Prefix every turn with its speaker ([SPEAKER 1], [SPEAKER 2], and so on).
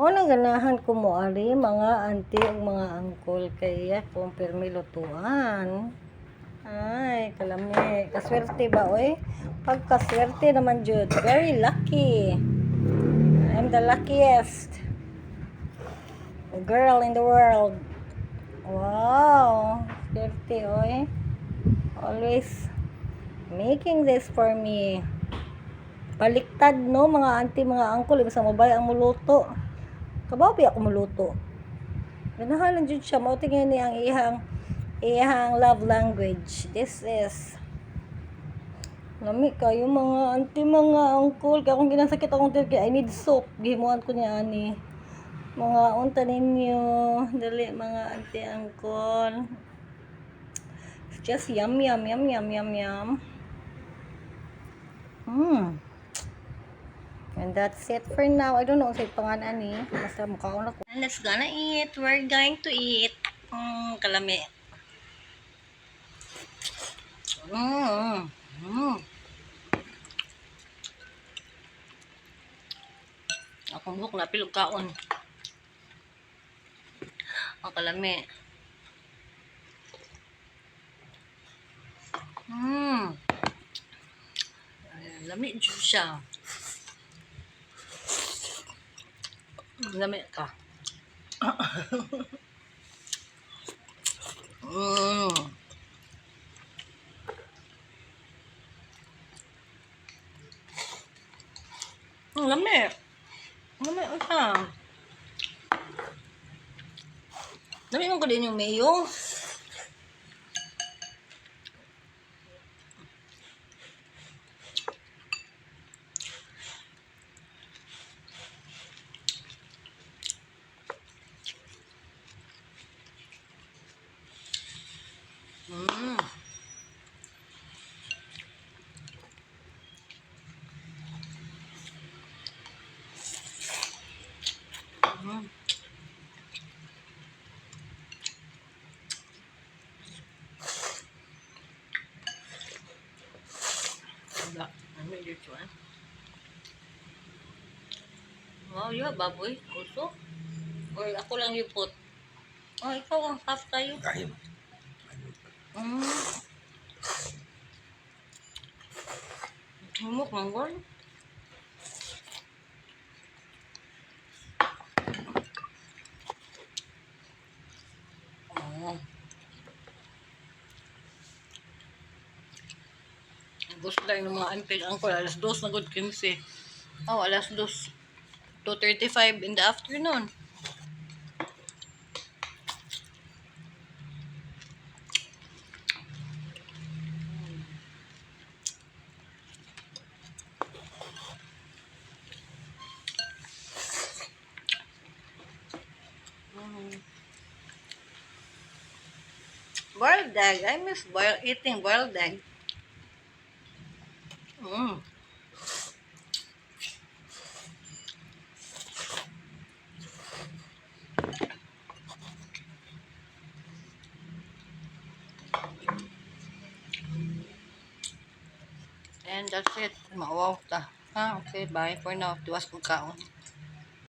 [SPEAKER 1] Nang ganahan ko mo ari mga auntie ug mga uncle kaya kung pirmi lutuan. Ay, kalami. Kaswerte ba oy? Pagkaswerte naman jud. Very lucky. I'm the luckiest girl in the world. Wow. Swerte oy. Always making this for me. Baliktad no mga auntie, mga uncle, ibig sa mabay ang muluto. Kabaw pa ako muluto. Ganahan jud siya, mao tingin ni ang iyang love language. This is lami kayo mga auntie, mga uncle, kaya kung ginasakit akong tiyan, I need soap. Gihimuan ko niya ani. Mga unta ninyo, dali mga auntie, uncle. It's just yum yum yum yum yum yum. And that's it for now. I don't know sa pangalan ni. Basta mukhaon ako. And let's gonna eat. We're going to eat. Kalami. Akong buhok na pilog kaon. Ang kalami. Lami dyan siya. Lami ka. Lami. Lami ka. Lami mo ko din yung mayo. Wala. Ano dito eh? Wow, yun, baboy. Uso? Or ako lang yung put? Oh, ikaw ang half tayo.
[SPEAKER 2] Kahit.
[SPEAKER 1] Humok, manggol. Gusto lang ng mga auntie uncle, alas 2 na good 15. Oh, alas 2. 2:35 in the afternoon. Boiled egg. I miss eating boiled egg. And that's it. Maawaw ta. Okay, bye for now. Tuwas kong kaon.